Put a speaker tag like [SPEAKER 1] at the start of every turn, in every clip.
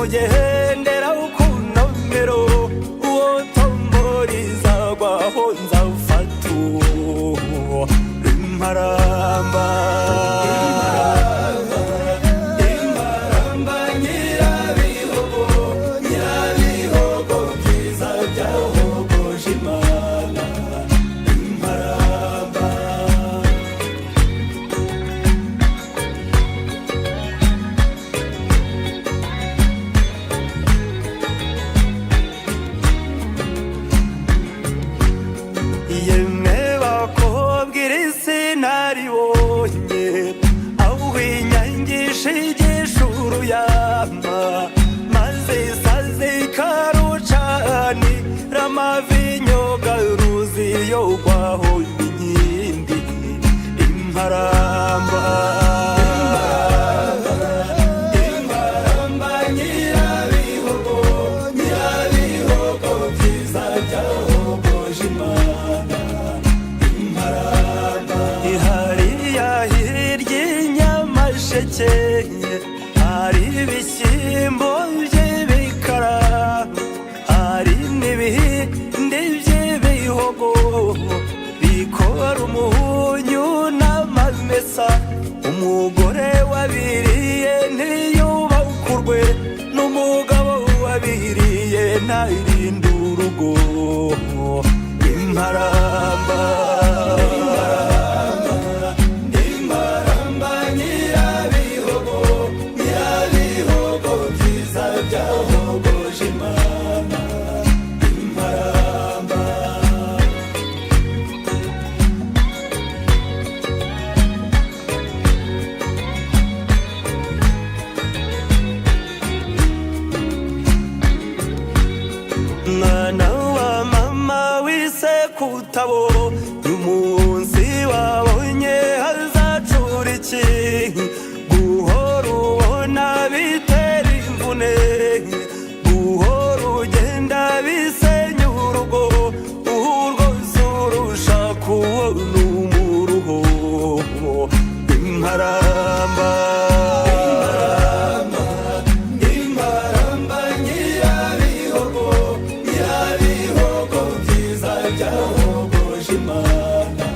[SPEAKER 1] umugendera ukunomero uwo tomboriza gwaho nzawufata imparamba maze isazi karucani ramavinyo garuzi yo gwaho inkindi imparamba nyirabihogo byiza byahogoje Imana imparamba ihariya hirya inyamasheke hari ibishyimbo by'ibikara hari n'ibihindi by'ibihogo bikora umuhunyu n'amamesa umugore wabiriye ntiyubakurwe n'umugabo wabiriye ntarinde urugo imparamba byahogoje Imana imparamba mwana wa mama wise kutabo umunsi wabonye hazacura iki guhora ubona bitera imvune ugenda bisenya urugo urwo zurusha kubona umuruho imparamba nyirabihogo byiza byahogoje Imana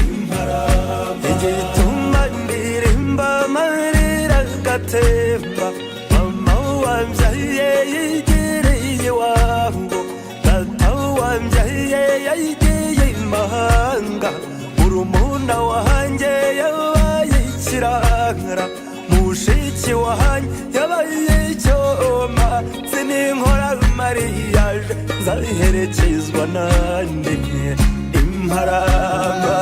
[SPEAKER 1] imparamba igituma ndirimba amarira agatemba mama wambyaye iwango data wambyaye yagiye imahanga urumuna wanjye yabaye ikirangara mushiki wanjye yabaye icyoma sininkora mariyaje nzabiherekezwa nande imparamba